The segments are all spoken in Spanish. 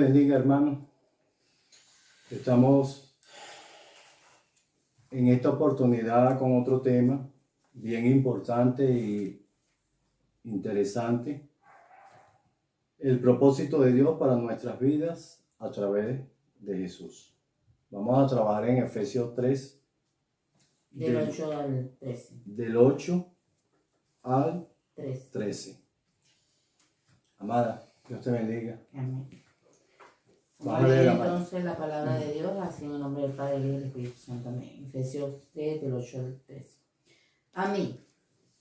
bendiga, hermano. Estamos en esta oportunidad con otro tema bien importante y interesante. El propósito de Dios para nuestras vidas a través de Jesús. Vamos a trabajar en Efesios 3. Del 8 al 13. Del 8 al 13. Amada, Dios te bendiga. Amén. Vamos a leer entonces la palabra de Dios, así en el nombre del Padre y del Espíritu Santo. Amén. Efesios 3, del 8 al 13. A mí,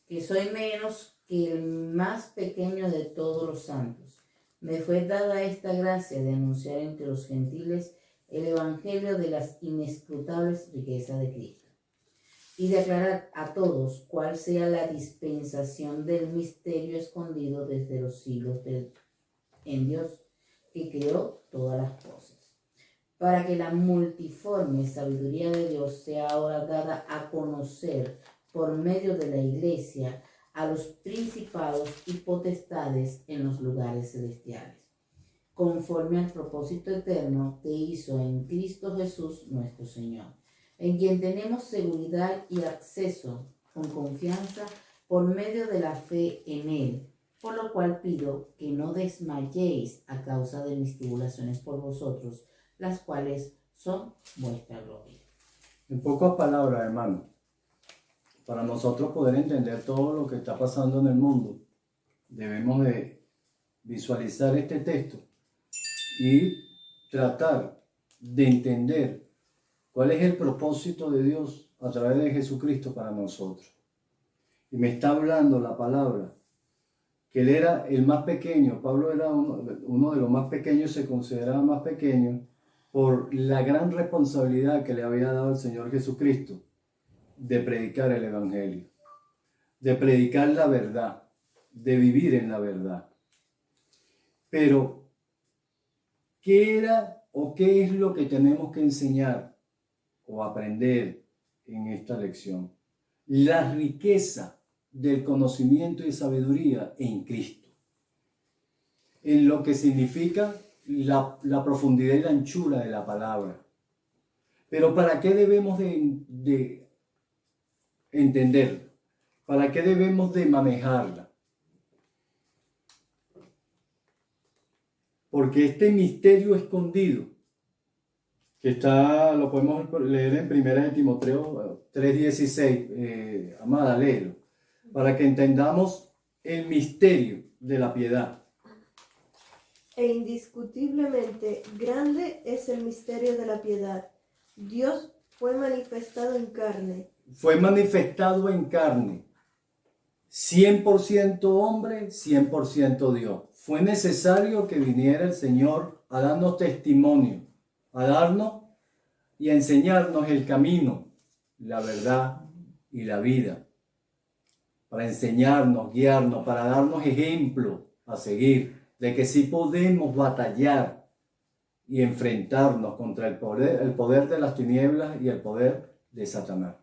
que soy menos que el más pequeño de todos los santos, me fue dada esta gracia de anunciar entre los gentiles el evangelio de las inescrutables riquezas de Cristo, y de aclarar a todos cuál sea la dispensación del misterio escondido desde los siglos en Dios, que creó todas las cosas, para que la multiforme sabiduría de Dios sea ahora dada a conocer por medio de la Iglesia a los principados y potestades en los lugares celestiales, conforme al propósito eterno que hizo en Cristo Jesús nuestro Señor, en quien tenemos seguridad y acceso con confianza por medio de la fe en Él, por lo cual pido que no desmayéis a causa de mis tribulaciones por vosotros, las cuales son vuestra gloria. En pocas palabras, hermano, para nosotros poder entender todo lo que está pasando en el mundo, debemos de visualizar este texto y tratar de entender cuál es el propósito de Dios a través de Jesucristo para nosotros. Y me está hablando la palabra que él era el más pequeño. Pablo era uno de los más pequeños, se consideraba más pequeño por la gran responsabilidad que le había dado el Señor Jesucristo de predicar el Evangelio, de predicar la verdad, de vivir en la verdad. Pero, ¿qué era o qué es lo que tenemos que enseñar o aprender en esta lección? La riqueza del conocimiento y sabiduría en Cristo, en lo que significa la profundidad y la anchura de la palabra. Pero ¿para qué debemos de entenderla? ¿Para qué debemos de manejarla? Porque este misterio escondido, que lo podemos leer en 1 Timoteo 3:16, amada, léelo, para que entendamos el misterio de la piedad. E indiscutiblemente grande es el misterio de la piedad. Dios fue manifestado en carne. Fue manifestado en carne. 100% hombre, 100% Dios. Fue necesario que viniera el Señor a darnos testimonio, a darnos y a enseñarnos el camino, la verdad y la vida. Para enseñarnos, guiarnos, para darnos ejemplo a seguir de que sí podemos batallar y enfrentarnos contra el poder de las tinieblas y el poder de Satanás.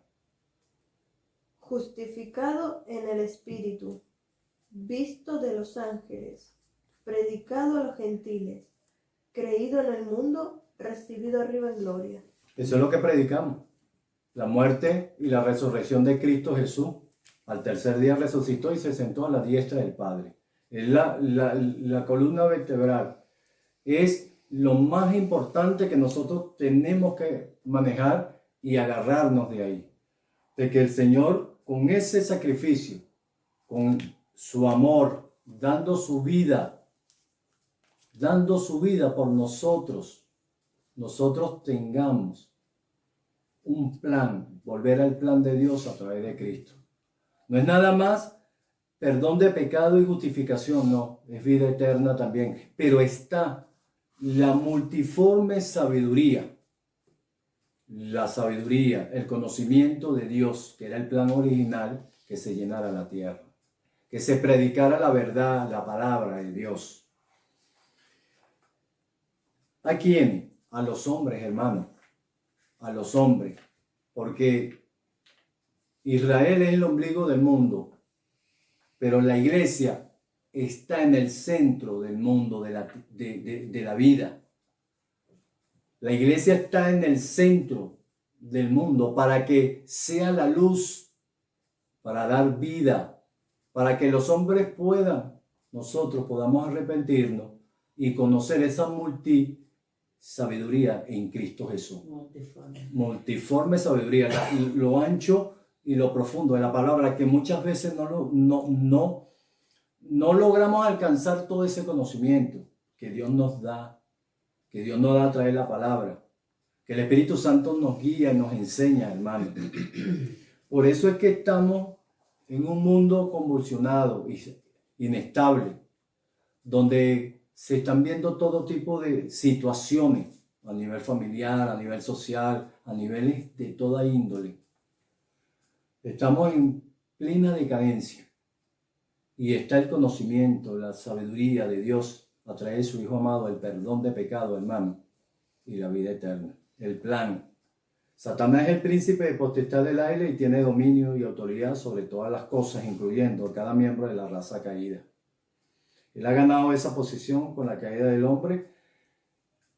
Justificado en el Espíritu, visto de los ángeles, predicado a los gentiles, creído en el mundo, recibido arriba en gloria. Eso es lo que predicamos, la muerte y la resurrección de Cristo Jesús. Al tercer día resucitó y se sentó a la diestra del Padre. Es la columna vertebral. Es lo más importante que nosotros tenemos que manejar y agarrarnos de ahí. De que el Señor, con ese sacrificio, con su amor, dando su vida por nosotros tengamos un plan, volver al plan de Dios a través de Cristo. No es nada más perdón de pecado y justificación, no, es vida eterna también. Pero está la multiforme sabiduría, la sabiduría, el conocimiento de Dios, que era el plan original, que se llenara la tierra, que se predicara la verdad, la palabra de Dios. ¿A quién? A los hombres, hermano, a los hombres, porque Israel es el ombligo del mundo, pero la iglesia está en el centro del mundo, de la vida. La iglesia está en el centro del mundo para que sea la luz, para dar vida, para que los hombres nosotros podamos arrepentirnos y conocer esa sabiduría en Cristo Jesús. Multiforme sabiduría, lo ancho y lo profundo de la palabra, que muchas veces no logramos alcanzar todo ese conocimiento que Dios nos da, a través de la palabra, que el Espíritu Santo nos guía y nos enseña, hermano. Por eso es que estamos en un mundo convulsionado, inestable, donde se están viendo todo tipo de situaciones a nivel familiar, a nivel social, a niveles de toda índole. Estamos en plena decadencia y está el conocimiento, la sabiduría de Dios a través de su Hijo amado, el perdón de pecado, hermano, y la vida eterna, el plan. Satanás es el príncipe de potestad del aire y tiene dominio y autoridad sobre todas las cosas, incluyendo cada miembro de la raza caída. Él ha ganado esa posición con la caída del hombre.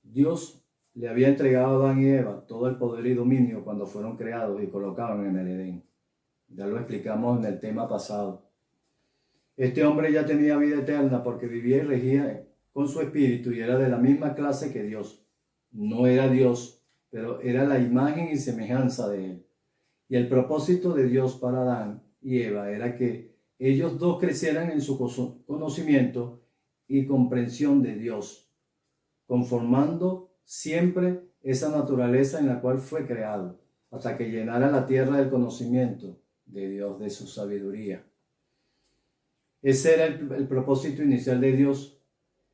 Dios le había entregado a Adán y Eva todo el poder y dominio cuando fueron creados y colocados en el Edén. Ya lo explicamos en el tema pasado. Este hombre ya tenía vida eterna porque vivía y regía con su espíritu y era de la misma clase que Dios. No era Dios, pero era la imagen y semejanza de él. Y el propósito de Dios para Adán y Eva era que ellos dos crecieran en su conocimiento y comprensión de Dios, conformando siempre esa naturaleza en la cual fue creado, hasta que llenara la tierra del conocimiento de Dios, de su sabiduría. Ese era el propósito inicial de Dios,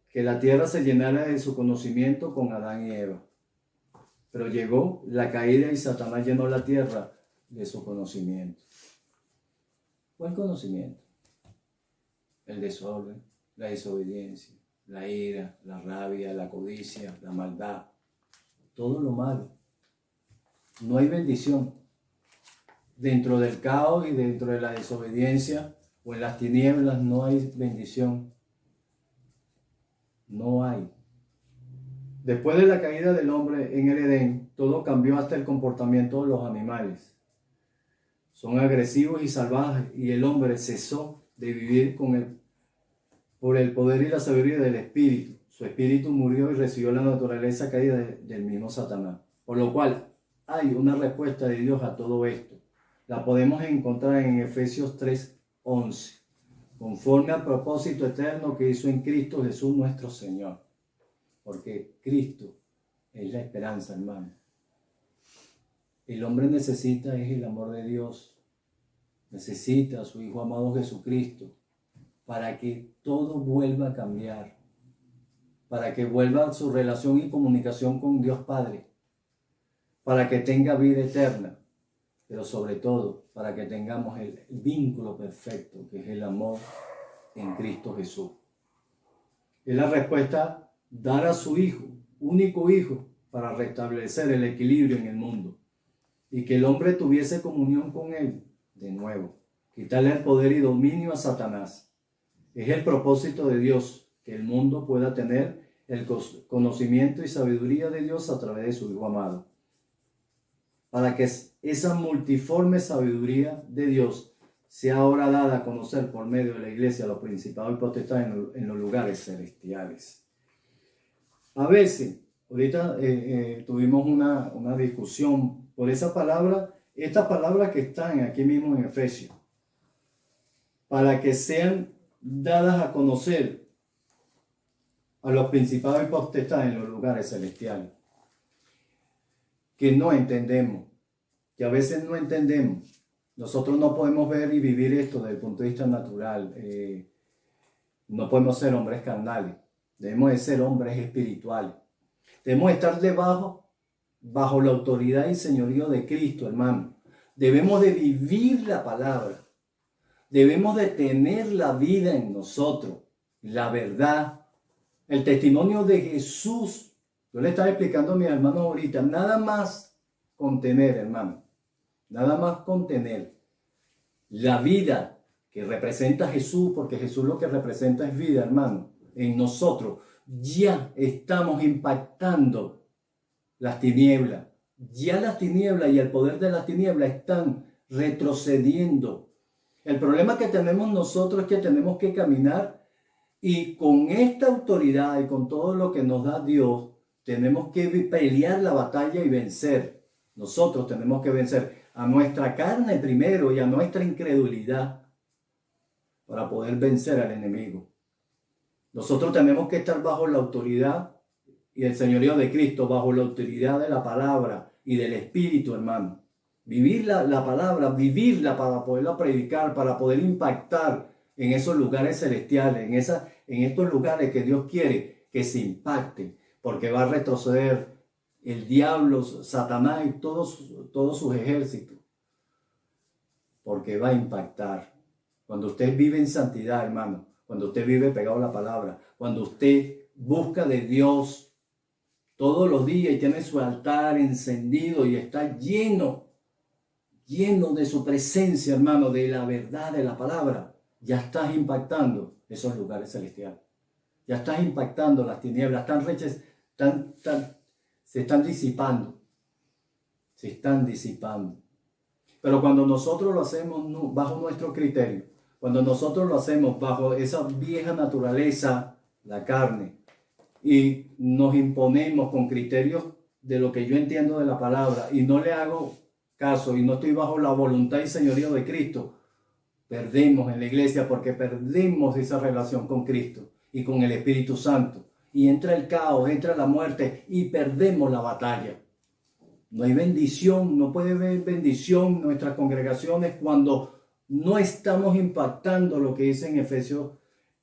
que la tierra se llenara de su conocimiento con Adán y Eva. Pero llegó la caída y Satanás llenó la tierra de su conocimiento. ¿Cuál conocimiento? El desorden, la desobediencia, la ira, la rabia, la codicia, la maldad, todo lo malo. No hay bendición. Dentro del caos y dentro de la desobediencia o en las tinieblas no hay bendición. No hay. Después de la caída del hombre en el Edén, todo cambió hasta el comportamiento de los animales. Son agresivos y salvajes y el hombre cesó de vivir por el poder y la sabiduría del espíritu. Su espíritu murió y recibió la naturaleza caída del mismo Satanás. Por lo cual hay una respuesta de Dios a todo esto. La podemos encontrar en Efesios 3:11. Conforme al propósito eterno que hizo en Cristo Jesús nuestro Señor. Porque Cristo es la esperanza, hermano. El hombre necesita es el amor de Dios. Necesita a su Hijo amado Jesucristo para que todo vuelva a cambiar. Para que vuelva su relación y comunicación con Dios Padre. Para que tenga vida eterna. Pero sobre todo, para que tengamos el vínculo perfecto, que es el amor en Cristo Jesús. Es la respuesta, dar a su Hijo, único Hijo, para restablecer el equilibrio en el mundo. Y que el hombre tuviese comunión con Él de nuevo. Quitarle el poder y dominio a Satanás. Es el propósito de Dios, que el mundo pueda tener el conocimiento y sabiduría de Dios a través de su Hijo amado. Para que esa multiforme sabiduría de Dios sea ahora dada a conocer por medio de la iglesia a los principados y potestades en los lugares celestiales. A veces, ahorita tuvimos una discusión por esa palabra, estas palabras que están aquí mismo en Efesios, para que sean dadas a conocer a los principados y potestades en los lugares celestiales. Que no entendemos, que a veces no entendemos. Nosotros no podemos ver y vivir esto desde el punto de vista natural. No podemos ser hombres carnales, debemos de ser hombres espirituales. Debemos estar bajo la autoridad y señorío de Cristo, hermano. Debemos de vivir la palabra. Debemos de tener la vida en nosotros, la verdad, el testimonio de Jesús. Yo le estaba explicando a mis hermanos ahorita, nada más contener, hermano, nada más contener la vida que representa Jesús, porque Jesús lo que representa es vida, hermano, en nosotros. Ya estamos impactando las tinieblas. Ya las tinieblas y el poder de las tinieblas están retrocediendo. El problema que tenemos nosotros es que tenemos que caminar y con esta autoridad y con todo lo que nos da Dios, tenemos que pelear la batalla y vencer. Nosotros tenemos que vencer a nuestra carne primero y a nuestra incredulidad para poder vencer al enemigo. Nosotros tenemos que estar bajo la autoridad y el señorío de Cristo, bajo la autoridad de la palabra y del Espíritu, hermano. Vivir la palabra, vivirla para poderla predicar, para poder impactar en esos lugares celestiales, en estos lugares que Dios quiere que se impacten, porque va a retroceder el diablo, Satanás y todos sus ejércitos, porque va a impactar. Cuando usted vive en santidad, hermano, cuando usted vive pegado a la palabra, cuando usted busca de Dios todos los días y tiene su altar encendido y está lleno de su presencia, hermano, de la verdad de la palabra, ya estás impactando esos lugares celestiales. Ya estás impactando las tinieblas, se están disipando. Se están disipando. Pero cuando nosotros lo hacemos bajo nuestro criterio, cuando nosotros lo hacemos bajo esa vieja naturaleza, la carne, y nos imponemos con criterios de lo que yo entiendo de la palabra y no le hago caso y no estoy bajo la voluntad y señorío de Cristo, perdemos en la iglesia porque perdemos esa relación con Cristo y con el Espíritu Santo. Y entra el caos, entra la muerte y perdemos la batalla. No hay bendición, no puede haber bendición en nuestras congregaciones cuando no estamos impactando lo que dice en Efesios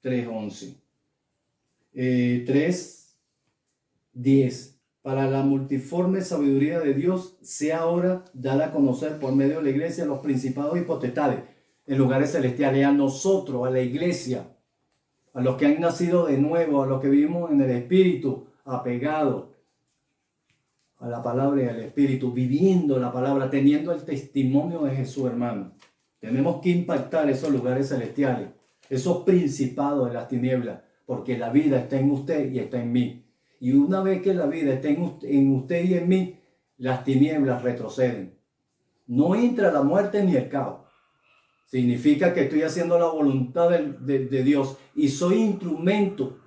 3:11. 3:10. Para la multiforme sabiduría de Dios sea ahora dada a conocer por medio de la iglesia los principados y potestades en lugares celestiales, a nosotros, a la iglesia, a los que han nacido de nuevo, a los que vivimos en el Espíritu, apegados a la palabra y al Espíritu, viviendo la palabra, teniendo el testimonio de Jesús, hermano. Tenemos que impactar esos lugares celestiales, esos principados de las tinieblas, porque la vida está en usted y está en mí. Y una vez que la vida está en usted y en mí, las tinieblas retroceden. No entra la muerte ni el caos. Significa que estoy haciendo la voluntad de Dios y soy instrumento,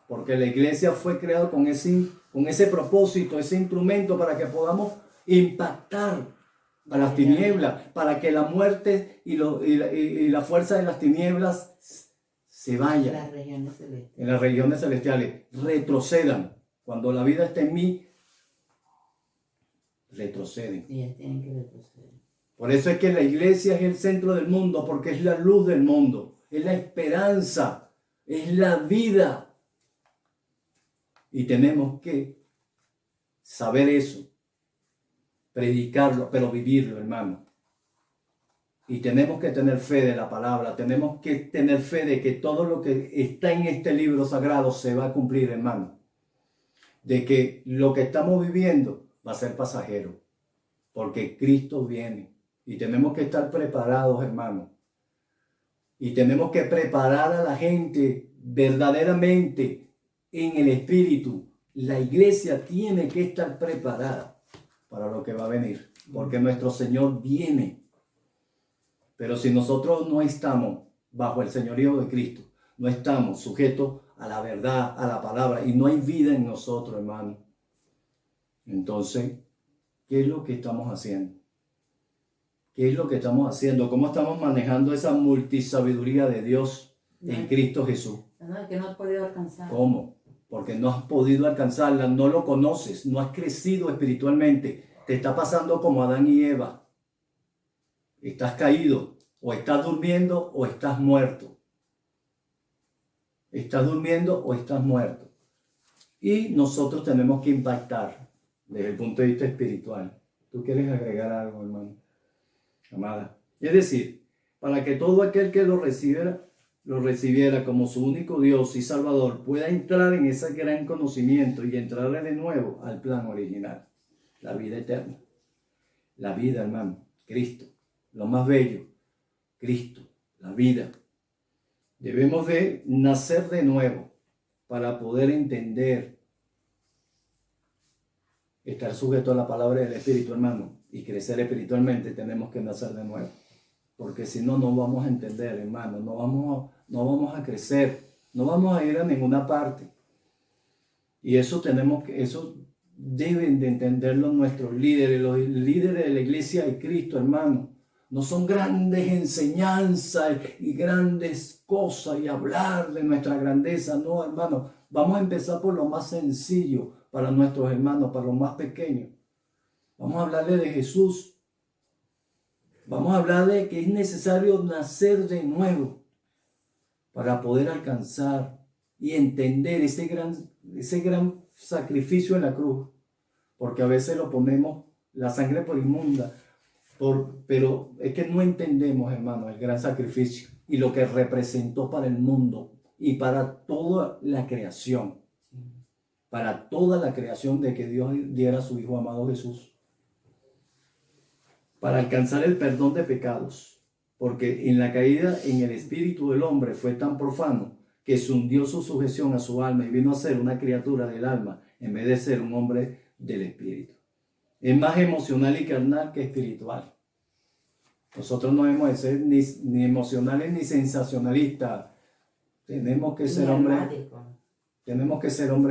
porque la iglesia fue creada con ese propósito, ese instrumento para que podamos impactar a las tinieblas, para que la muerte y la fuerza de las tinieblas se vayan. En las regiones celestiales retrocedan. Cuando la vida está en mí, retroceden. Ellas tienen que retroceder. Por eso es que la iglesia es el centro del mundo, porque es la luz del mundo, es la esperanza, es la vida. Y tenemos que saber eso, predicarlo, pero vivirlo, hermano. Y tenemos que tener fe de la palabra, tenemos que tener fe de que todo lo que está en este libro sagrado se va a cumplir, hermano. De que lo que estamos viviendo va a ser pasajero, porque Cristo viene. Y tenemos que estar preparados, hermano. Y tenemos que preparar a la gente verdaderamente en el Espíritu. La iglesia tiene que estar preparada para lo que va a venir, porque nuestro Señor viene. Pero si nosotros no estamos bajo el señorío de Cristo, no estamos sujetos a la verdad, a la palabra, y no hay vida en nosotros, hermano, entonces, ¿qué es lo que estamos haciendo? ¿Qué es lo que estamos haciendo? ¿Cómo estamos manejando esa multisabiduría de Dios en Cristo Jesús? No, que no has podido alcanzar. ¿Cómo? Porque no has podido alcanzarla, no lo conoces, no has crecido espiritualmente. Te está pasando como Adán y Eva. Estás caído, o estás durmiendo o estás muerto. Estás durmiendo o estás muerto. Y nosotros tenemos que impactar desde el punto de vista espiritual. ¿Tú quieres agregar algo, hermano? Amada. Es decir, para que todo aquel que lo recibiera como su único Dios y Salvador, pueda entrar en ese gran conocimiento y entrarle de nuevo al plan original, la vida eterna. La vida, hermano, Cristo, lo más bello, Cristo, la vida. Debemos de nacer de nuevo para poder entender estar sujeto a la palabra del Espíritu, hermano, y crecer espiritualmente, tenemos que nacer de nuevo. Porque si no, no vamos a entender, hermano, no vamos a crecer, no vamos a ir a ninguna parte. Y eso eso deben de entenderlo nuestros líderes, los líderes de la iglesia de Cristo, hermano. No son grandes enseñanzas y grandes cosas y hablar de nuestra grandeza, no, hermano. Vamos a empezar por lo más sencillo para nuestros hermanos, para los más pequeños. Vamos a hablarle de Jesús. Vamos a hablar de que es necesario nacer de nuevo para poder alcanzar y entender ese gran sacrificio en la cruz. Porque a veces lo ponemos la sangre por inmunda, pero es que no entendemos, hermano, el gran sacrificio y lo que representó para el mundo y para toda la creación. Para toda la creación de que Dios diera a su Hijo amado Jesús. Para alcanzar el perdón de pecados, porque en la caída en el espíritu del hombre fue tan profano que se hundió su sujeción a su alma y vino a ser una criatura del alma en vez de ser un hombre del espíritu. Es más emocional y carnal que espiritual. Nosotros no debemos de ser ni emocionales ni sensacionalistas. Tenemos que ser hombres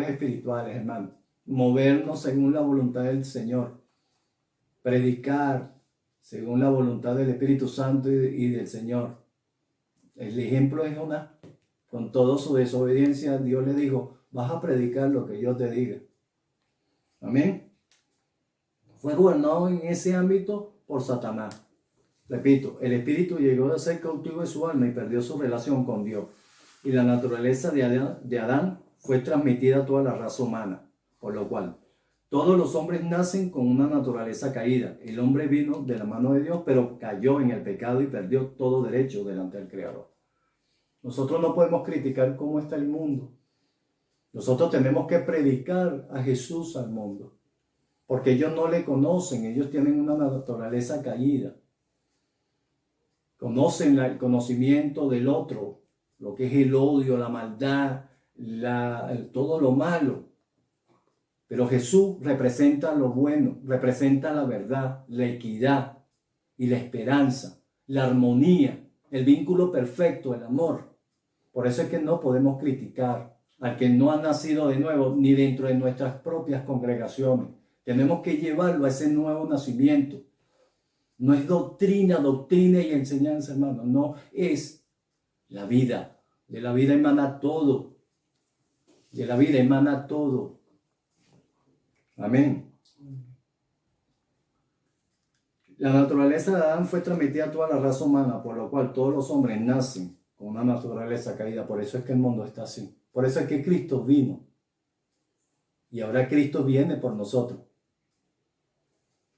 espirituales, hermano. Movernos según la voluntad del Señor. Predicar según la voluntad del Espíritu Santo y del Señor. El ejemplo es Jonás. Con toda su desobediencia, Dios le dijo, vas a predicar lo que yo te diga. Amén. Fue gobernado en ese ámbito por Satanás. Repito, el espíritu llegó a ser cautivo de su alma y perdió su relación con Dios. Y la naturaleza de Adán fue transmitida a toda la raza humana, por lo cual todos los hombres nacen con una naturaleza caída. El hombre vino de la mano de Dios, pero cayó en el pecado y perdió todo derecho delante del Creador. Nosotros no podemos criticar cómo está el mundo. Nosotros tenemos que predicar a Jesús al mundo, porque ellos no le conocen, ellos tienen una naturaleza caída. Conocen el conocimiento del otro, lo que es el odio, la maldad, todo lo malo. Pero Jesús representa lo bueno, representa la verdad, la equidad y la esperanza, la armonía, el vínculo perfecto, el amor. Por eso es que no podemos criticar al que no ha nacido de nuevo ni dentro de nuestras propias congregaciones. Tenemos que llevarlo a ese nuevo nacimiento. No es doctrina y enseñanza, hermano. No, es la vida. De la vida emana todo. De la vida emana todo. Amén. La naturaleza de Adán fue transmitida a toda la raza humana, por lo cual todos los hombres nacen con una naturaleza caída. Por eso es que el mundo está así. Por eso es que Cristo vino. Y ahora Cristo viene por nosotros.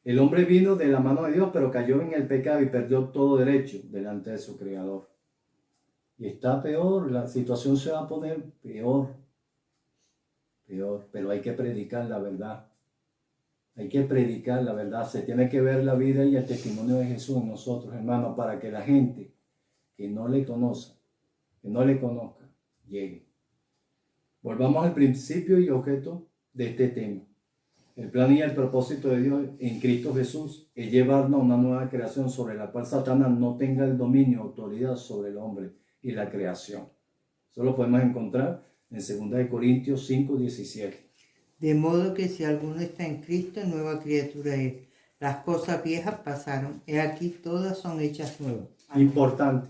El hombre vino de la mano de Dios, pero cayó en el pecado y perdió todo derecho delante de su Creador. Y está peor, la situación se va a poner peor. Pero hay que predicar la verdad. Hay que predicar la verdad. Se tiene que ver la vida y el testimonio de Jesús en nosotros, hermanos, para que la gente que no le conozca, llegue. Volvamos al principio y objeto de este tema. El plan y el propósito de Dios en Cristo Jesús es llevarnos a una nueva creación sobre la cual Satanás no tenga el dominio o autoridad sobre el hombre y la creación. Eso lo podemos encontrar en 2 Corintios 5:17. De modo que si alguno está en Cristo, nueva criatura es. Las cosas viejas pasaron, y aquí todas son hechas nuevas. Importante.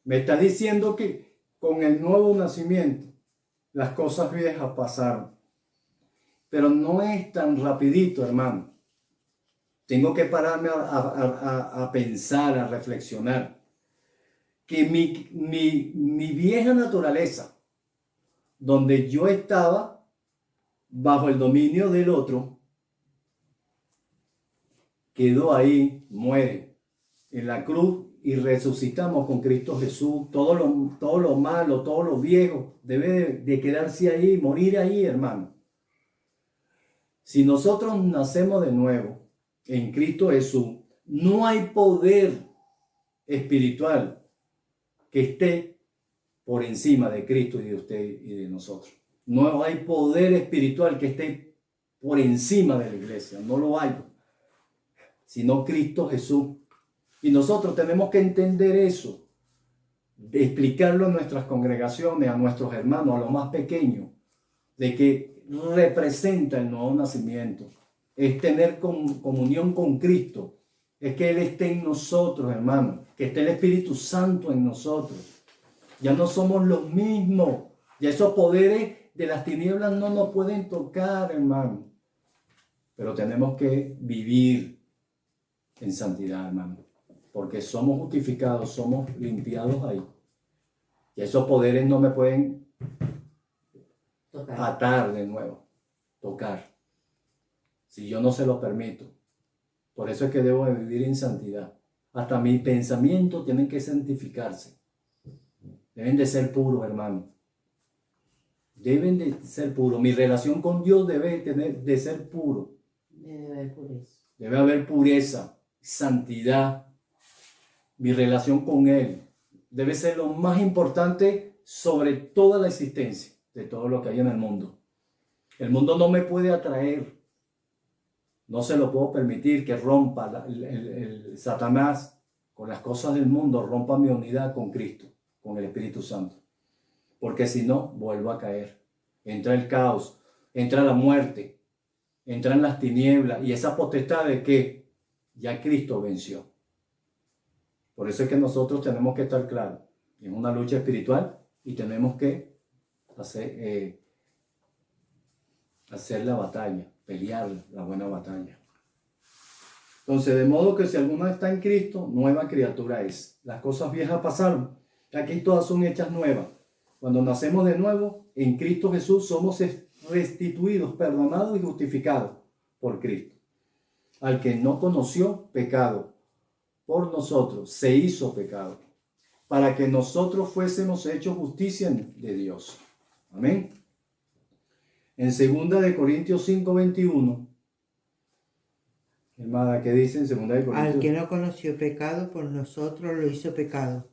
Me está diciendo que con el nuevo nacimiento, las cosas viejas pasaron. Pero no es tan rapidito, hermano. Tengo que pararme a pensar, a reflexionar. Que mi vieja naturaleza, donde yo estaba bajo el dominio del otro, quedó ahí, muere en la cruz y resucitamos con Cristo Jesús. Todo lo malo, todo lo viejo debe de quedarse ahí, morir ahí, hermano. Si nosotros nacemos de nuevo en Cristo Jesús, no hay poder espiritual que esté por encima de Cristo y de usted y de nosotros. No hay poder espiritual que esté por encima de la iglesia, no lo hay, sino Cristo Jesús. Y nosotros tenemos que entender eso, de explicarlo a nuestras congregaciones, a nuestros hermanos, a los más pequeños, de que representa el nuevo nacimiento, es tener comunión con Cristo, es que Él esté en nosotros, hermanos, que esté el Espíritu Santo en nosotros. Ya no somos los mismos, ya esos poderes de las tinieblas no nos pueden tocar, hermano. Pero tenemos que vivir en santidad, hermano, porque somos justificados, somos limpiados ahí. Y esos poderes no me pueden atar de nuevo, tocar, si yo no se lo permito. Por eso es que debo de vivir en santidad. Hasta mis pensamientos tienen que santificarse. Deben de ser puros, hermano. Deben de ser puros. Mi relación con Dios debe de ser puro. Debe haber pureza. Debe haber pureza, santidad. Mi relación con Él debe ser lo más importante sobre toda la existencia, de todo lo que hay en el mundo. El mundo no me puede atraer. No se lo puedo permitir que rompa el Satanás con las cosas del mundo, rompa mi unidad con Cristo, con el Espíritu Santo. Porque si no, vuelvo a caer. Entra el caos, entra la muerte, entran las tinieblas y esa potestad de que ya Cristo venció. Por eso es que nosotros tenemos que estar claros. Es una lucha espiritual y tenemos que hacer la batalla, pelear la buena batalla. Entonces, de modo que si alguno está en Cristo, nueva criatura es. Las cosas viejas pasaron, aquí todas son hechas nuevas. Cuando nacemos de nuevo, en Cristo Jesús somos restituidos, perdonados y justificados por Cristo. Al que no conoció pecado, por nosotros se hizo pecado, para que nosotros fuésemos hechos justicia de Dios. Amén. En 2 de Corintios 5:21, hermana, ¿qué dice en 2 de Corintios? Al que no conoció pecado, por nosotros lo hizo pecado,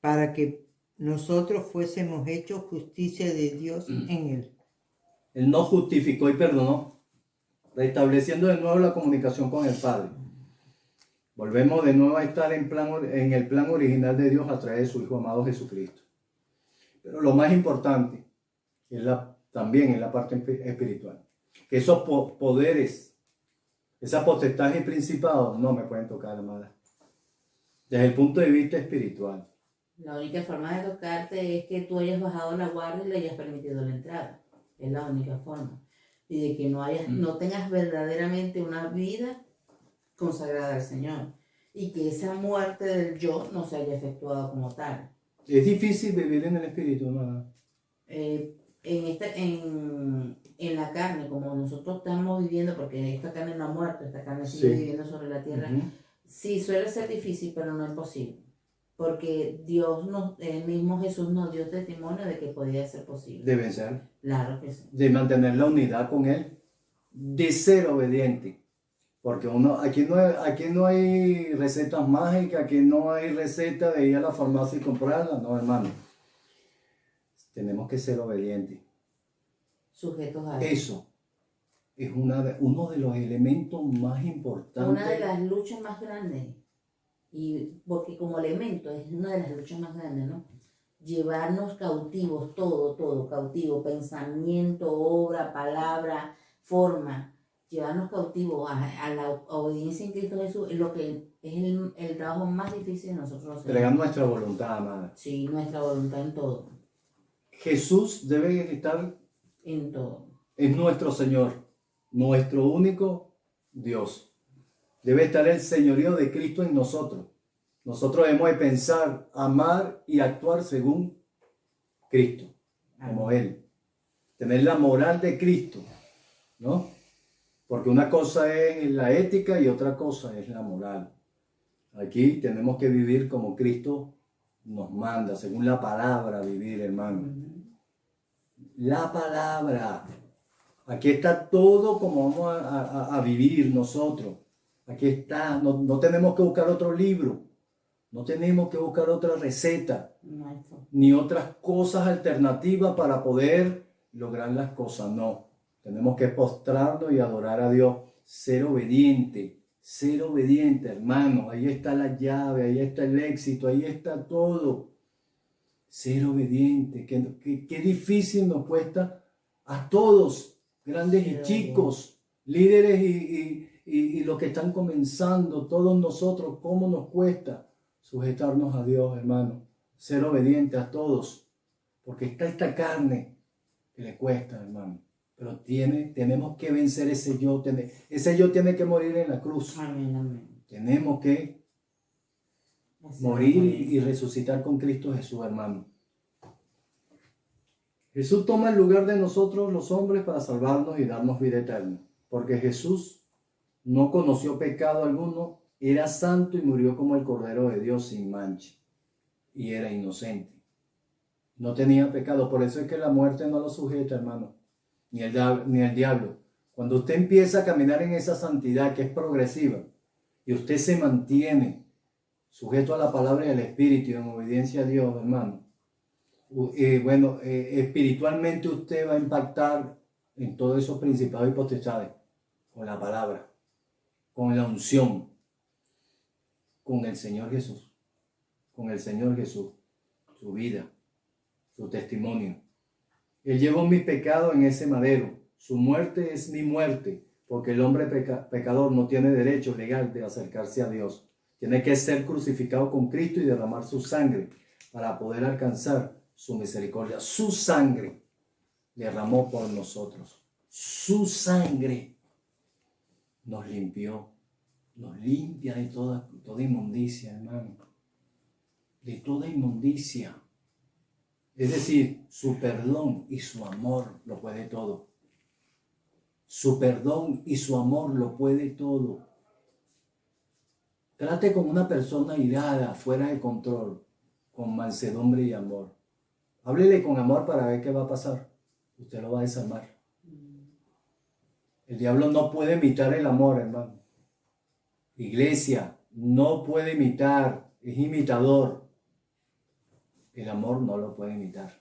para que nosotros fuésemos hechos justicia de Dios en él. Él nos justificó y perdonó, restableciendo de nuevo la comunicación con el Padre. Volvemos de nuevo a estar en el plan original de Dios a través de su Hijo amado Jesucristo. Pero lo más importante es también en la parte espiritual, que esos poderes, esa potestad y principados no me pueden tocar, amada. Desde el punto de vista espiritual. La única forma de tocarte es que tú hayas bajado la guardia y le hayas permitido la entrada. Es la única forma. Y de que no tengas verdaderamente una vida consagrada al Señor. Y que esa muerte del yo no se haya efectuado como tal. Es difícil vivir en el espíritu, amada. En la carne, como nosotros estamos viviendo, porque esta carne no ha muerto, esta carne sigue viviendo sobre la tierra, sí suele ser difícil, pero no es imposible. Porque el mismo Jesús nos dio testimonio de que podía ser posible. De vencer. Claro que sí. De mantener la unidad con Él. De ser obediente. Porque aquí no hay recetas mágicas, aquí no hay receta de ir a la farmacia y comprarla. No, hermano. Tenemos que ser obedientes. Sujetos a eso. Es uno de los elementos más importantes. Una de las luchas más grandes. Y porque como elemento es una de las luchas más grandes, ¿no? Llevarnos cautivos, todo cautivo, pensamiento, obra, palabra, forma, llevarnos cautivos a la obediencia en Cristo Jesús es lo que es el trabajo más difícil de nosotros. Entregar nuestra voluntad, amada. Sí, nuestra voluntad en todo. Jesús debe estar en todo. Es nuestro Señor, nuestro único Dios. Debe estar el señorío de Cristo en nosotros. Nosotros debemos de pensar, amar y actuar según Cristo, como Él. Tener la moral de Cristo, ¿no? Porque una cosa es la ética y otra cosa es la moral. Aquí tenemos que vivir como Cristo nos manda, según la palabra vivir, hermano. La palabra. Aquí está todo como vamos a vivir nosotros. Aquí está, no tenemos que buscar otro libro, no tenemos que buscar otra receta, ni otras cosas alternativas para poder lograr las cosas, no. Tenemos que postrarnos y adorar a Dios. Ser obediente, hermano. Ahí está la llave, ahí está el éxito, ahí está todo. Ser obediente. Qué difícil nos cuesta a todos, grandes y chicos, líderes y los que están comenzando, todos nosotros, cómo nos cuesta sujetarnos a Dios, hermano. Ser obediente a todos, porque está esta carne que le cuesta, hermano. Pero tenemos que vencer ese yo. Ese yo tiene que morir en la cruz. Amén, amén. Tenemos que morir y resucitar con Cristo Jesús, hermano. Jesús toma el lugar de nosotros los hombres para salvarnos y darnos vida eterna. Porque Jesús no conoció pecado alguno, era santo y murió como el Cordero de Dios sin mancha. Y era inocente. No tenía pecado. Por eso es que la muerte no lo sujeta, hermano. Ni el diablo. Cuando usted empieza a caminar en esa santidad que es progresiva y usted se mantiene sujeto a la palabra y al Espíritu y en obediencia a Dios, hermano, espiritualmente usted va a impactar en todos esos principados y potestades con la palabra, con la unción, con el Señor Jesús, su vida, su testimonio. Él llevó mis pecados en ese madero. Su muerte es mi muerte, porque el hombre pecador no tiene derecho legal de acercarse a Dios. Tiene que ser crucificado con Cristo y derramar su sangre para poder alcanzar su misericordia. Su sangre derramó por nosotros. Su sangre nos limpió, nos limpia de toda inmundicia, hermano. De toda inmundicia. Es decir, su perdón y su amor lo puede todo. Su perdón y su amor lo puede todo. Trate con una persona irada, fuera de control, con mansedumbre y amor. Háblele con amor para ver qué va a pasar. Usted lo va a desarmar. El diablo no puede imitar el amor, hermano. Iglesia, no puede imitar, es imitador. El amor no lo puede imitar.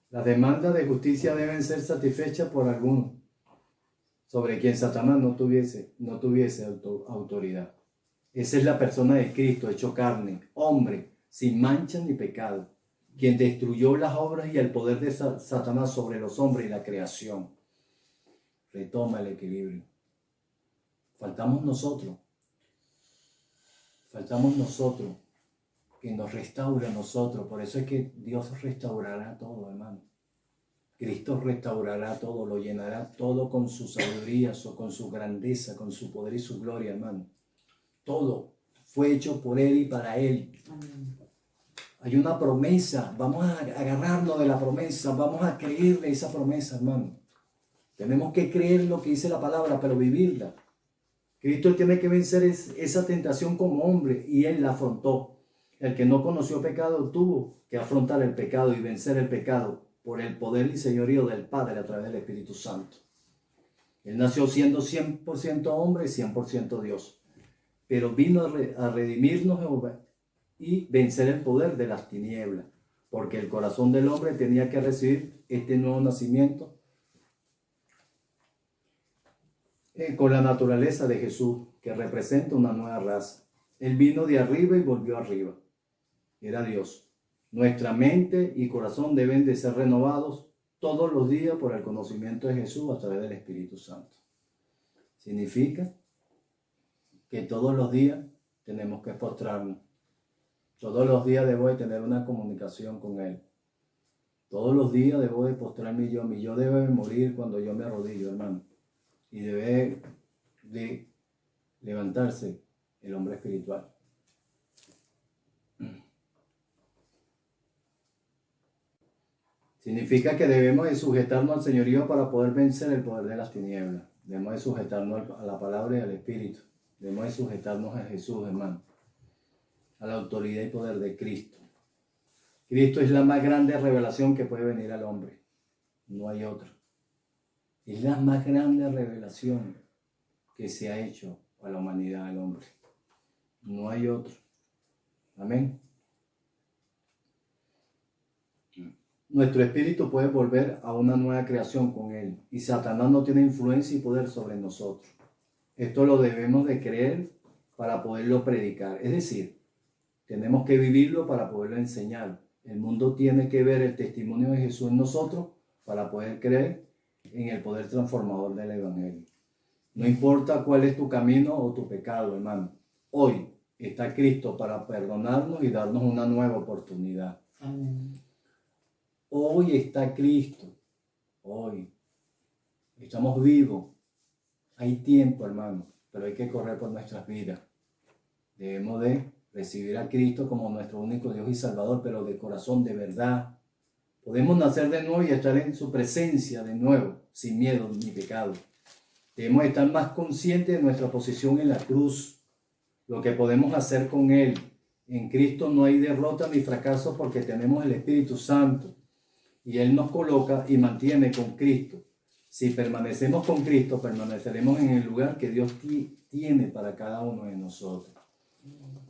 Las demandas de justicia deben ser satisfechas por alguno sobre quien Satanás no tuviese autoridad. Esa es la persona de Cristo, hecho carne, hombre, sin mancha ni pecado, quien destruyó las obras y el poder de Satanás sobre los hombres y la creación. Retoma el equilibrio. Faltamos nosotros, que nos restaure a nosotros. Por eso es que Dios restaurará todo, hermano. Cristo restaurará todo, lo llenará todo con su sabiduría, con su grandeza, con su poder y su gloria, hermano. Todo fue hecho por Él y para Él. Amén. Hay una promesa, vamos a agarrarnos de la promesa, vamos a creerle esa promesa, hermano. Tenemos que creer lo que dice la palabra, pero vivirla. Cristo tiene que vencer esa tentación como hombre y Él la afrontó. El que no conoció pecado tuvo que afrontar el pecado y vencer el pecado por el poder y señorío del Padre a través del Espíritu Santo. Él nació siendo 100% hombre y 100% Dios, pero vino a redimirnos y vencer el poder de las tinieblas, porque el corazón del hombre tenía que recibir este nuevo nacimiento con la naturaleza de Jesús, que representa una nueva raza. Él vino de arriba y volvió arriba. Era Dios. Nuestra mente y corazón deben de ser renovados todos los días por el conocimiento de Jesús a través del Espíritu Santo. Significa que todos los días tenemos que postrarnos. Todos los días debo de tener una comunicación con Él. Todos los días debo de postrar mi yo. Mi yo debe de morir cuando yo me arrodillo, hermano. Y debe de levantarse el hombre espiritual. Significa que debemos de sujetarnos al señorío para poder vencer el poder de las tinieblas. Debemos de sujetarnos a la palabra y al Espíritu. Debemos de sujetarnos a Jesús, hermano. A la autoridad y poder de Cristo. Cristo es la más grande revelación que puede venir al hombre. No hay otra. Es la más grande revelación que se ha hecho a la humanidad, al hombre. No hay otro. Amén. nuestro espíritu puede volver a una nueva creación con Él y Satanás no tiene influencia y poder sobre nosotros. Esto lo debemos de creer para poderlo predicar. Es decir, tenemos que vivirlo para poderlo enseñar. El mundo tiene que ver el testimonio de Jesús en nosotros para poder creer en el poder transformador del Evangelio. No importa cuál es tu camino o tu pecado, hermano. Hoy está Cristo para perdonarnos y darnos una nueva oportunidad. Amén. Hoy está Cristo. Hoy. Estamos vivos. Hay tiempo, hermano, pero hay que correr por nuestras vidas. Debemos de recibir a Cristo como nuestro único Dios y Salvador, pero de corazón, de verdad. Podemos nacer de nuevo y estar en su presencia de nuevo, sin miedo ni pecado. Debemos estar más conscientes de nuestra posición en la cruz, lo que podemos hacer con Él. En Cristo no hay derrota ni fracaso porque tenemos el Espíritu Santo y Él nos coloca y mantiene con Cristo. Si permanecemos con Cristo, permaneceremos en el lugar que Dios tiene para cada uno de nosotros.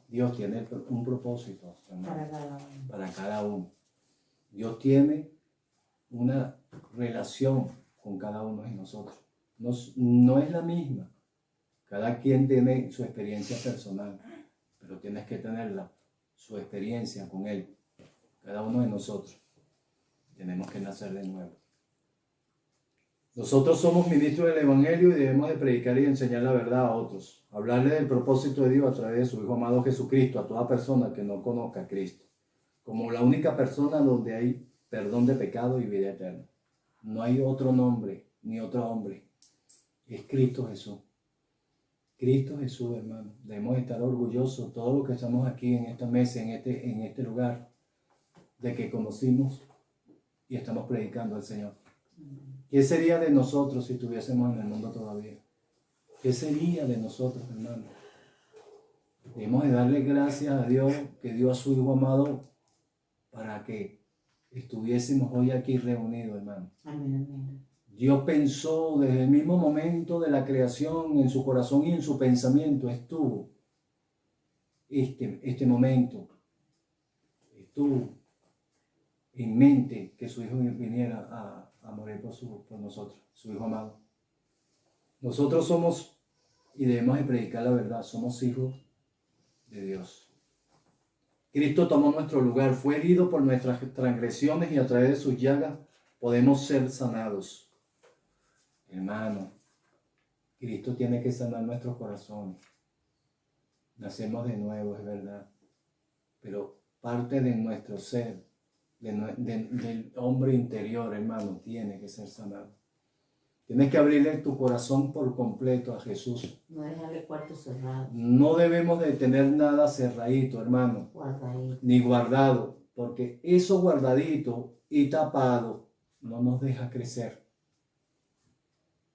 Dios tiene un propósito, hermano, para cada uno. Dios tiene una relación con cada uno de nosotros. No es la misma. Cada quien tiene su experiencia personal, pero tienes que tenerla, su experiencia con Él. Cada uno de nosotros tenemos que nacer de nuevo. Nosotros somos ministros del Evangelio y debemos de predicar y enseñar la verdad a otros. Hablarle del propósito de Dios a través de su Hijo amado Jesucristo a toda persona que no conozca a Cristo. Como la única persona donde hay perdón de pecado y vida eterna. No hay otro nombre ni otro hombre. Es Cristo Jesús. Cristo Jesús, hermano. Debemos estar orgullosos, todos los que estamos aquí en esta mesa, en este lugar, de que conocimos y estamos predicando al Señor. ¿Qué sería de nosotros si estuviésemos en el mundo todavía? ¿Qué sería de nosotros, hermano? Debemos de darle gracias a Dios que dio a su Hijo amado para que estuviésemos hoy aquí reunidos, hermano. Amén, amén. Dios pensó desde el mismo momento de la creación en su corazón y en su pensamiento estuvo este momento. Estuvo en mente que su Hijo viniera a morir por nosotros, su Hijo amado. Nosotros somos, y debemos de predicar la verdad, somos hijos de Dios. Cristo tomó nuestro lugar, fue herido por nuestras transgresiones y a través de sus llagas podemos ser sanados. Hermano, Cristo tiene que sanar nuestros corazones. Nacemos de nuevo, es verdad, pero parte de nuestro ser, del hombre interior, hermano, tiene que ser sanado. Tienes que abrirle tu corazón por completo a Jesús. No dejarle cuarto cerrado. No debemos de tener nada cerradito, hermano, Guardadito. ni guardado, porque eso guardadito y tapado no nos deja crecer.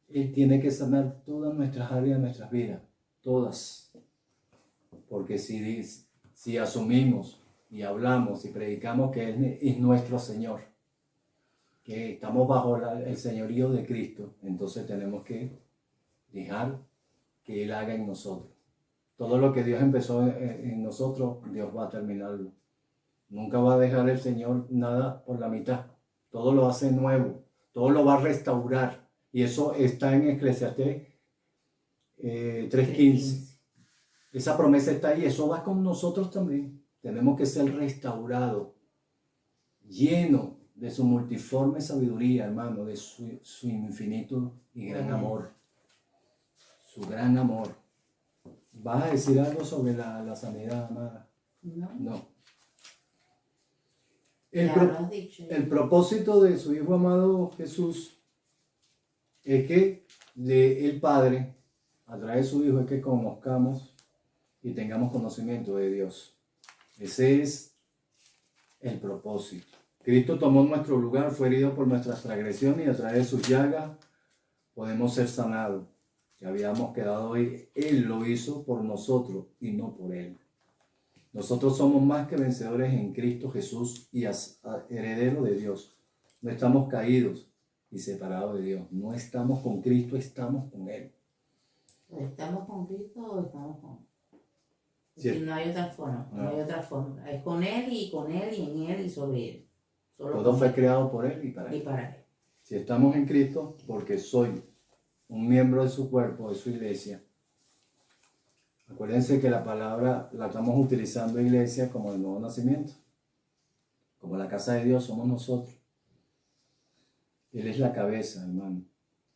Él tiene que sanar todas nuestras áreas de nuestras vidas, todas. Porque si asumimos y hablamos y predicamos que Él es nuestro Señor, que estamos bajo el señorío de Cristo, entonces tenemos que dejar que Él haga en nosotros. Todo lo que Dios empezó en nosotros, Dios va a terminarlo. Nunca va a dejar el Señor nada por la mitad. Todo lo hace nuevo, todo lo va a restaurar. Y eso está en Eclesiastés 3:15. Esa promesa está ahí, eso va con nosotros también. Tenemos que ser restaurados, llenos de su multiforme sabiduría, hermano, de su infinito y gran amor. Su gran amor. ¿Vas a decir algo sobre la sanidad, amada? No. El propósito de su Hijo amado Jesús es que el Padre, a través de su Hijo, es que conozcamos y tengamos conocimiento de Dios. Ese es el propósito. Cristo tomó nuestro lugar, fue herido por nuestras transgresiones y a través de sus llagas podemos ser sanados. Que habíamos quedado hoy, Él lo hizo por nosotros y no por Él. Nosotros somos más que vencedores en Cristo Jesús y herederos de Dios. No estamos caídos y separados de Dios. No estamos con Cristo, estamos con Él. ¿Estamos con Cristo o estamos con Él? Sí. No hay otra forma, no hay otra forma. Es con Él y en Él y sobre Él. Solo Todo con fue Él creado por Él y para y Él. para Él. Si estamos en Cristo, porque soy un miembro de su cuerpo, de su iglesia. Acuérdense que la palabra la estamos utilizando iglesia como el nuevo nacimiento. Como la casa de Dios somos nosotros. Él es la cabeza, hermano.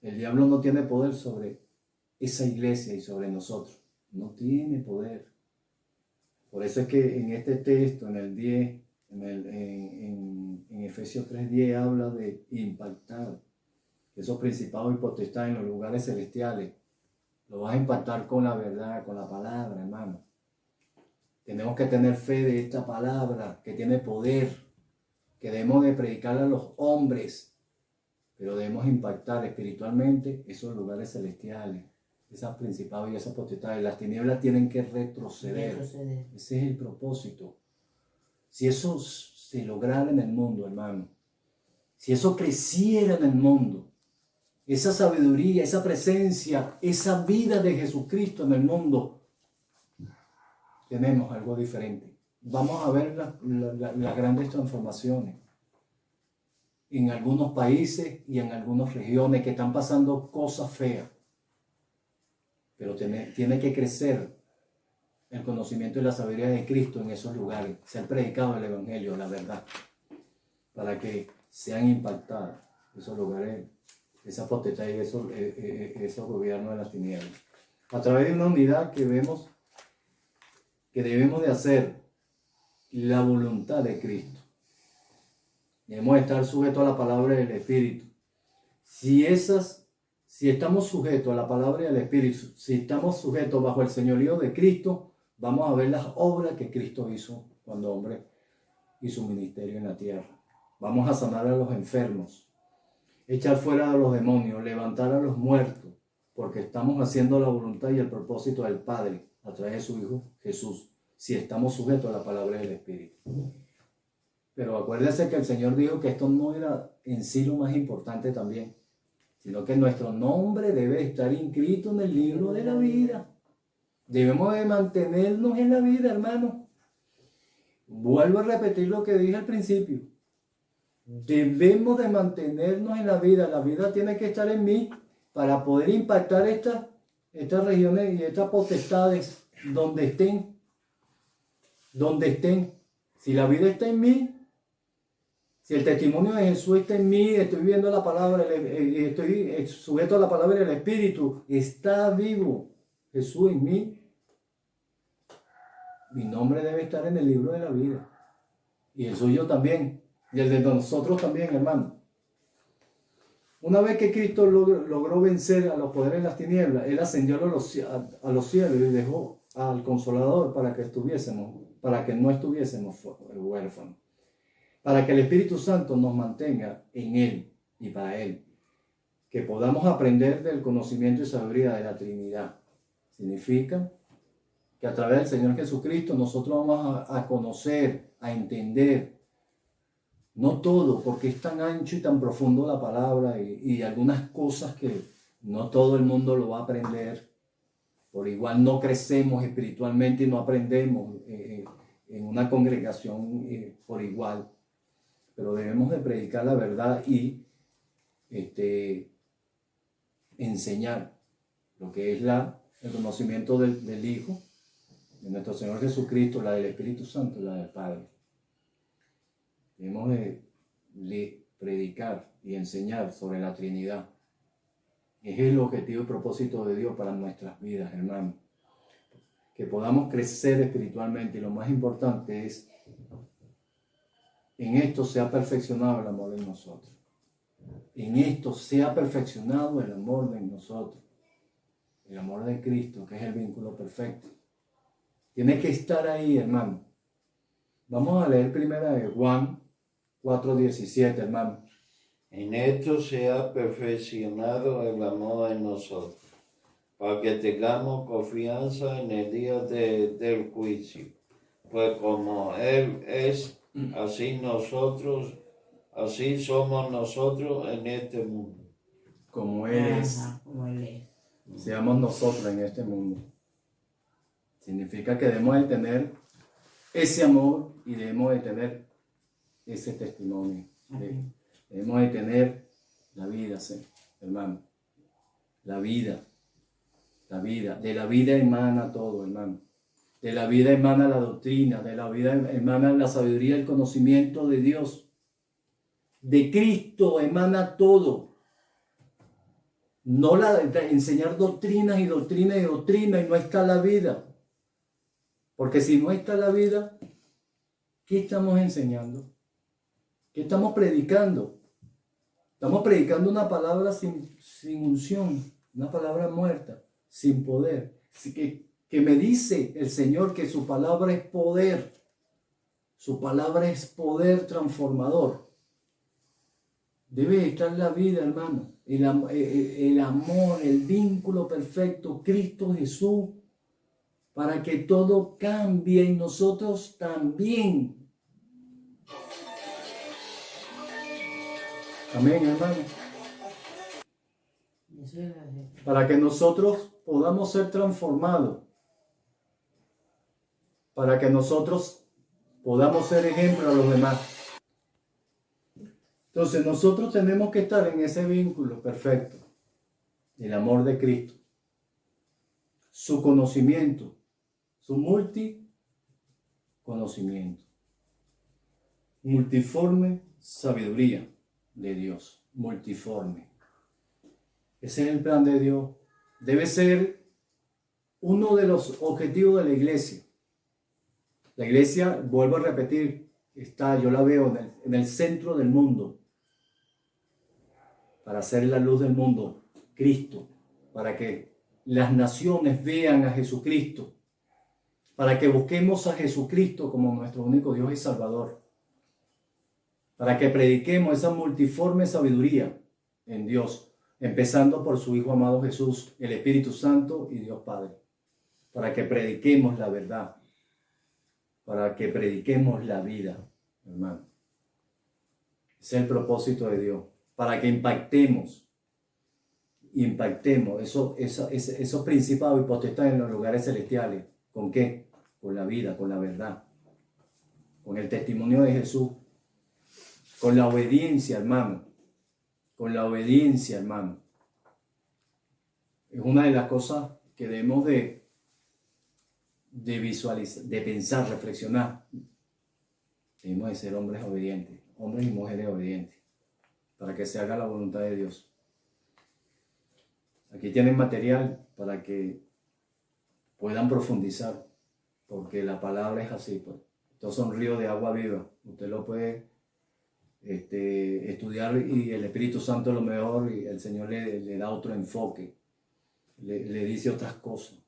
El diablo no tiene poder sobre esa iglesia y sobre nosotros. No tiene poder. Por eso es que en este texto, en el 10, en Efesios 3:10 habla de impactar esos principados y potestades en los lugares celestiales. Lo vas a impactar con la verdad, con la palabra, hermano. Tenemos que tener fe de esta palabra que tiene poder, que debemos de predicarle a los hombres, pero debemos impactar espiritualmente esos lugares celestiales, esos principados y esas potestades. Las tinieblas tienen que retroceder. Ese es el propósito. Si eso se lograra en el mundo, hermano, si eso creciera en el mundo, esa sabiduría, esa presencia, esa vida de Jesucristo en el mundo, tenemos algo diferente. Vamos a ver las grandes transformaciones en algunos países y en algunas regiones que están pasando cosas feas. Pero tiene que crecer el conocimiento y la sabiduría de Cristo en esos lugares, ser predicado el Evangelio, la verdad, para que sean impactados esos lugares, esa potestad y esos gobiernos de las tinieblas. A través de una unidad que vemos que debemos de hacer la voluntad de Cristo. Debemos estar sujetos a la palabra del Espíritu. Si estamos sujetos a la palabra del Espíritu, si estamos sujetos bajo el señorío de Cristo, vamos a ver las obras que Cristo hizo cuando hombre hizo un ministerio en la tierra. Vamos a sanar a los enfermos, echar fuera a los demonios, levantar a los muertos, porque estamos haciendo la voluntad y el propósito del Padre a través de su Hijo Jesús, si estamos sujetos a la palabra del Espíritu. Pero acuérdense que el Señor dijo que esto no era en sí lo más importante también, sino que nuestro nombre debe estar inscrito en el libro de la vida. Debemos de mantenernos en la vida, hermano. Vuelvo a repetir lo que dije al principio. Debemos de mantenernos en la vida. La vida tiene que estar en mí para poder impactar estas regiones y estas potestades donde estén. Donde estén. Si la vida está en mí, si el testimonio de Jesús está en mí, estoy viendo la palabra, estoy sujeto a la palabra del Espíritu, está vivo Jesús en mí, mi nombre debe estar en el libro de la vida. Y el suyo también, y el de nosotros también, hermano. Una vez que Cristo logró vencer a los poderes de las tinieblas, Él ascendió a los cielos y dejó al Consolador para que no estuviésemos huérfanos. Para que el Espíritu Santo nos mantenga en Él y para Él. Que podamos aprender del conocimiento y sabiduría de la Trinidad. Significa que a través del Señor Jesucristo nosotros vamos a conocer, a entender. No todo, porque es tan ancho y tan profundo la palabra y algunas cosas que no todo el mundo lo va a aprender. Por igual no crecemos espiritualmente y no aprendemos en una congregación por igual. Pero debemos de predicar la verdad y enseñar lo que es el conocimiento del Hijo, de nuestro Señor Jesucristo, la del Espíritu Santo y la del Padre. Debemos de predicar y enseñar sobre la Trinidad. Ese es el objetivo y propósito de Dios para nuestras vidas, hermanos. Que podamos crecer espiritualmente y lo más importante es en esto se ha perfeccionado el amor en nosotros. En esto se ha perfeccionado el amor en nosotros. El amor de Cristo, que es el vínculo perfecto. Tiene que estar ahí, hermano. Vamos a leer primera de Juan 4:17, hermano. En esto se ha perfeccionado el amor en nosotros, para que tengamos confianza en el día del juicio. Pues como Él es, así somos nosotros en este mundo. Como Él es. Como Él es. Seamos nosotros en este mundo. Significa que debemos de tener ese amor y debemos de tener ese testimonio. Amén. Debemos de tener la vida, sí, hermano. La vida. La vida. De la vida emana todo, hermano. De la vida emana la doctrina. De la vida emana la sabiduría, el conocimiento de Dios. De Cristo emana todo. No enseñar doctrinas y doctrinas y doctrinas y no está la vida. Porque si no está la vida, ¿qué estamos enseñando? ¿Qué estamos predicando? Estamos predicando una palabra sin unción, una palabra muerta, sin poder. Así que me dice el Señor que su palabra es poder. Su palabra es poder transformador. Debe estar la vida, hermano. El amor, el vínculo perfecto, Cristo Jesús, para que todo cambie y nosotros también. Amén, hermano. Eso es la- Para que nosotros podamos ser transformados. Para que nosotros podamos ser ejemplo a los demás. Entonces nosotros tenemos que estar en ese vínculo perfecto. El amor de Cristo. Su conocimiento. Su multiconocimiento. Multiforme sabiduría de Dios. Multiforme. Ese es el plan de Dios. Debe ser uno de los objetivos de la iglesia. La iglesia, vuelvo a repetir, yo la veo en el centro del mundo. Para ser la luz del mundo, Cristo. Para que las naciones vean a Jesucristo. Para que busquemos a Jesucristo como nuestro único Dios y Salvador. Para que prediquemos esa multiforme sabiduría en Dios. Empezando por su Hijo amado Jesús, el Espíritu Santo y Dios Padre. Para que prediquemos la verdad. Para que prediquemos la vida, hermano. Ese es el propósito de Dios. Para que impactemos esos principados y potestades en los lugares celestiales. ¿Con qué? Con la vida, con la verdad. Con el testimonio de Jesús. Con la obediencia, hermano. Con la obediencia, hermano. Es una de las cosas que debemos de visualizar, de pensar, reflexionar. Debemos de ser hombres obedientes, hombres y mujeres obedientes, para que se haga la voluntad de Dios. Aquí tienen material para que puedan profundizar, porque la palabra es así, pues. Estos son ríos de agua viva. Usted lo puede estudiar y el Espíritu Santo es lo mejor y el Señor le da otro enfoque, le dice otras cosas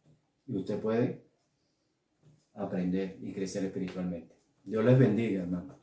y usted puede aprender y crecer espiritualmente. Dios les bendiga, hermano.